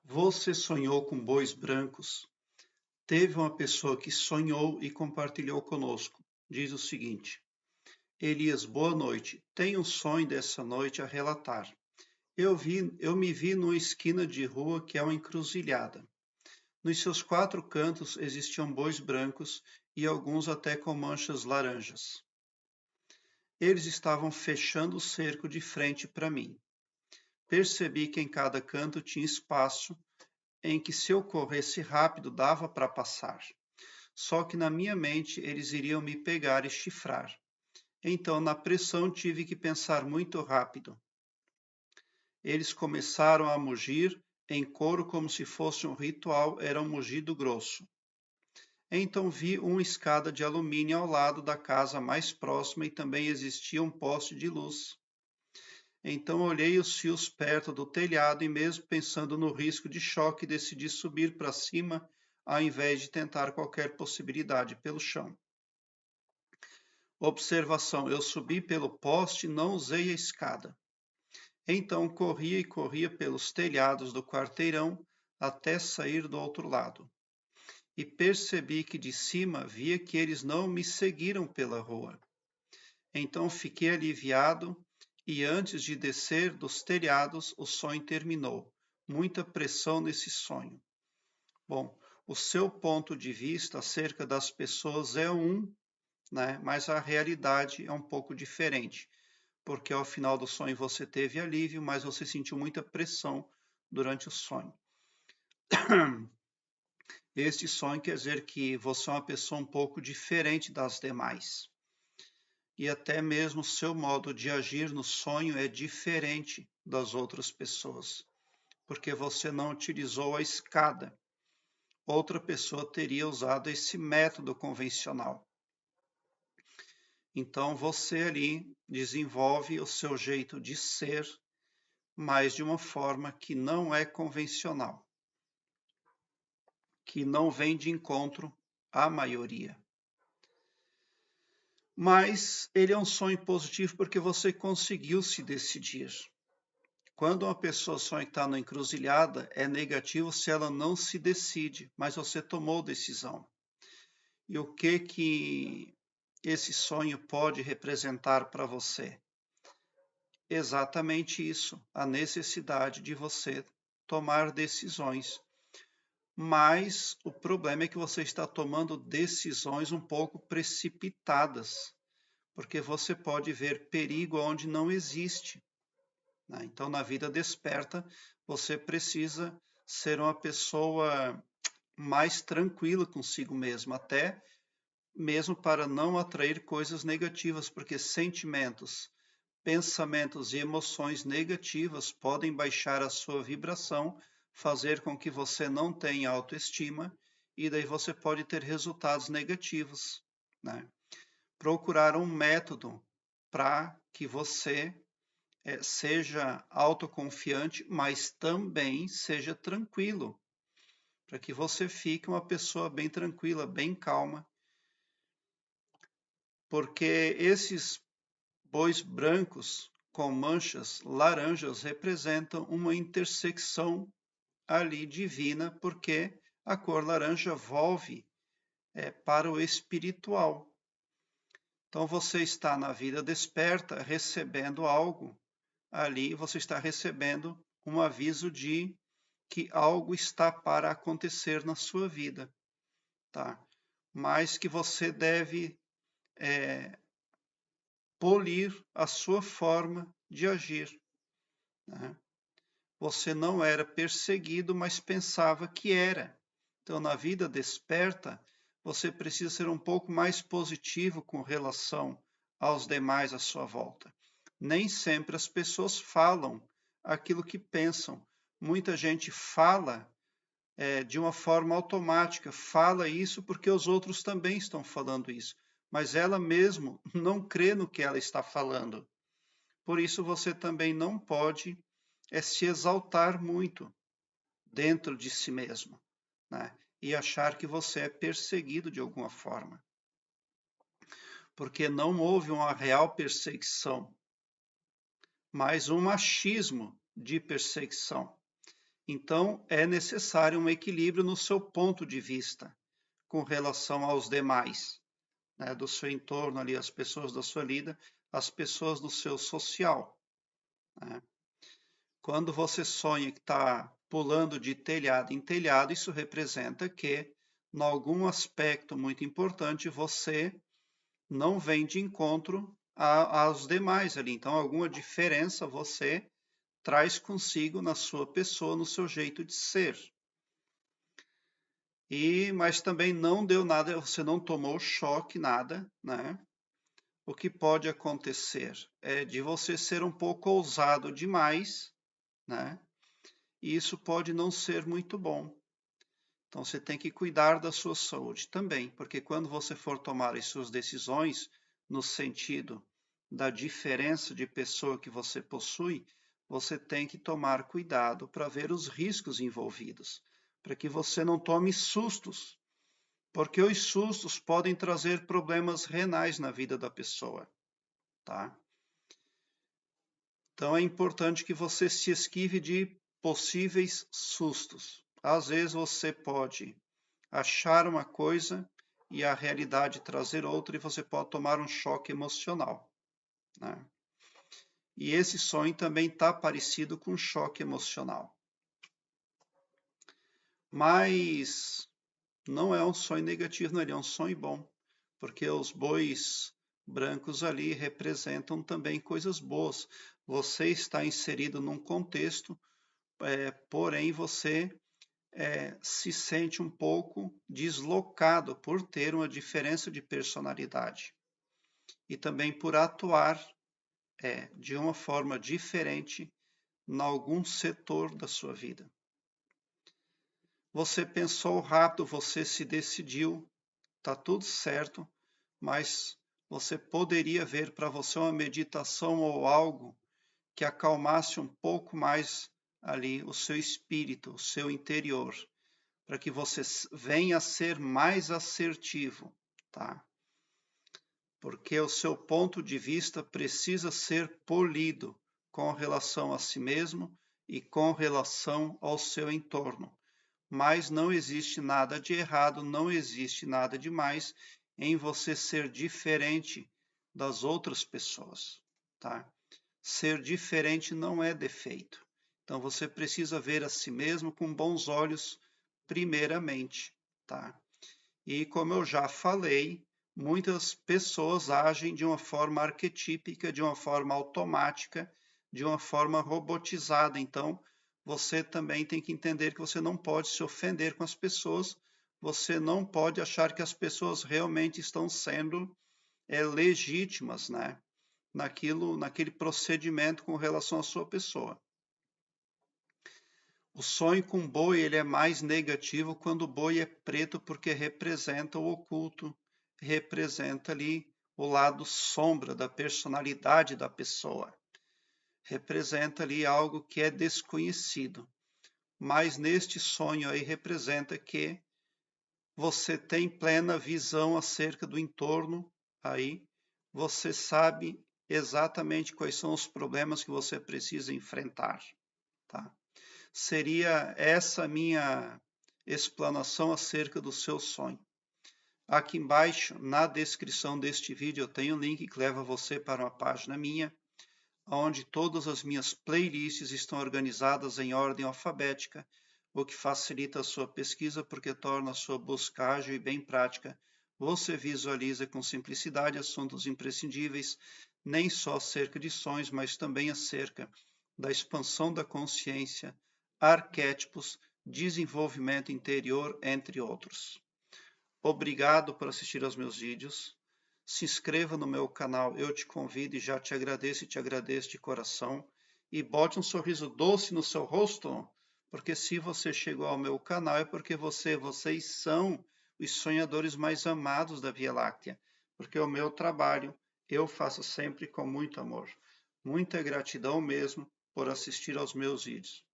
Você sonhou com bois brancos? Teve uma pessoa que sonhou e compartilhou conosco. Diz o seguinte: Elias, boa noite. Tenho um sonho dessa noite a relatar. Eu me vi numa esquina de rua que é uma encruzilhada. Nos seus quatro cantos existiam bois brancos e alguns até com manchas laranjas. Eles estavam fechando o cerco de frente para mim. Percebi que em cada canto tinha espaço em que, se eu corresse rápido, dava para passar. Só que na minha mente eles iriam me pegar e chifrar. Então, na pressão, tive que pensar muito rápido. Eles começaram a mugir em coro como se fosse um ritual, era um mugido grosso. Então vi uma escada de alumínio ao lado da casa mais próxima e também existia um poste de luz. Então olhei os fios perto do telhado e, mesmo pensando no risco de choque, decidi subir para cima ao invés de tentar qualquer possibilidade pelo chão. Observação: eu subi pelo poste e não usei a escada. Então corria e corria pelos telhados do quarteirão até sair do outro lado. E percebi que de cima via que eles não me seguiram pela rua. Então fiquei aliviado e, antes de descer dos telhados, o sonho terminou. Muita pressão nesse sonho. Bom, o seu ponto de vista acerca das pessoas é né? Mas a realidade é um pouco diferente, porque ao final do sonho você teve alívio, mas você sentiu muita pressão durante o sonho. Este sonho quer dizer que você é uma pessoa um pouco diferente das demais. E até mesmo o seu modo de agir no sonho é diferente das outras pessoas, porque você não utilizou a escada. Outra pessoa teria usado esse método convencional. Então você ali desenvolve o seu jeito de ser, mas de uma forma que não é convencional, que não vem de encontro à maioria. Mas ele é um sonho positivo porque você conseguiu se decidir. Quando uma pessoa sonha que está na encruzilhada, é negativo se ela não se decide, mas você tomou decisão. E o que esse sonho pode representar para você? Exatamente isso, a necessidade de você tomar decisões. Mas o problema é que você está tomando decisões um pouco precipitadas, porque você pode ver perigo onde não existe, né? Então, na vida desperta, você precisa ser uma pessoa mais tranquila consigo mesmo, até mesmo para não atrair coisas negativas, porque sentimentos, pensamentos e emoções negativas podem baixar a sua vibração, fazer com que você não tenha autoestima e daí você pode ter resultados negativos, né? Procurar um método para que você seja autoconfiante, mas também seja tranquilo, para que você fique uma pessoa bem tranquila, bem calma, porque esses bois brancos com manchas laranjas representam uma intersecção ali divina, porque a cor laranja volve para o espiritual. Então você está na vida desperta recebendo algo ali, você está recebendo um aviso de que algo está para acontecer na sua vida, tá? Mas que você deve polir a sua forma de agir, né? Você não era perseguido, mas pensava que era. Então, na vida desperta, você precisa ser um pouco mais positivo com relação aos demais à sua volta. Nem sempre as pessoas falam aquilo que pensam. Muita gente fala de uma forma automática, fala isso porque os outros também estão falando isso, mas ela mesmo não crê no que ela está falando. Por isso você também não pode se exaltar muito dentro de si mesmo, né? E achar que você é perseguido de alguma forma. Porque não houve uma real perseguição, mas um machismo de perseguição. Então, é necessário um equilíbrio no seu ponto de vista com relação aos demais, né, do seu entorno ali, as pessoas da sua vida, as pessoas do seu social, né? Quando você sonha que está pulando de telhado em telhado, isso representa que, em algum aspecto muito importante, você não vem de encontro aos demais ali. Então, alguma diferença você traz consigo na sua pessoa, no seu jeito de ser. Mas também não deu nada, você não tomou choque, nada, né? O que pode acontecer é de você ser um pouco ousado demais, né? E isso pode não ser muito bom. Então você tem que cuidar da sua saúde também, porque quando você for tomar as suas decisões no sentido da diferença de pessoa que você possui, você tem que tomar cuidado para ver os riscos envolvidos, para que você não tome sustos, porque os sustos podem trazer problemas renais na vida da pessoa, tá? Então é importante que você se esquive de possíveis sustos. Às vezes você pode achar uma coisa e a realidade trazer outra, e você pode tomar um choque emocional, né? E esse sonho também está parecido com um choque emocional. Mas não é um sonho negativo, não, ele é um sonho bom, porque os bois brancos ali representam também coisas boas. Você está inserido num contexto, porém você se sente um pouco deslocado por ter uma diferença de personalidade e também por atuar de uma forma diferente em algum setor da sua vida. Você pensou rápido, você se decidiu, está tudo certo, mas você poderia ver para você uma meditação ou algo que acalmasse um pouco mais ali o seu espírito, o seu interior, para que você venha a ser mais assertivo, tá? Porque o seu ponto de vista precisa ser polido com relação a si mesmo e com relação ao seu entorno. Mas não existe nada de errado, não existe nada de mais em você ser diferente das outras pessoas, tá? Ser diferente não é defeito. Então você precisa ver a si mesmo com bons olhos primeiramente, tá? E como eu já falei, muitas pessoas agem de uma forma arquetípica, de uma forma automática, de uma forma robotizada. Então, você também tem que entender que você não pode se ofender com as pessoas, você não pode achar que as pessoas realmente estão sendo legítimas, né? Naquele procedimento com relação à sua pessoa. O sonho com boi ele é mais negativo quando o boi é preto porque representa o oculto, representa ali o lado sombra da personalidade da pessoa, representa ali algo que é desconhecido. Mas neste sonho aí representa que você tem plena visão acerca do entorno aí, você sabe exatamente quais são os problemas que você precisa enfrentar, tá? Seria essa minha explanação acerca do seu sonho. Aqui embaixo, na descrição deste vídeo, eu tenho um link que leva você para uma página minha, onde todas as minhas playlists estão organizadas em ordem alfabética, o que facilita a sua pesquisa porque torna a sua busca ágil e bem prática. Você visualiza com simplicidade assuntos imprescindíveis, nem só acerca de sonhos, mas também acerca da expansão da consciência, arquétipos, desenvolvimento interior, entre outros. Obrigado por assistir aos meus vídeos. Se inscreva no meu canal, eu te convido e já te agradeço e te agradeço de coração. E bote um sorriso doce no seu rosto, porque se você chegou ao meu canal é porque vocês são os sonhadores mais amados da Via Láctea. Porque o meu trabalho eu faço sempre com muito amor. Muita gratidão mesmo por assistir aos meus vídeos.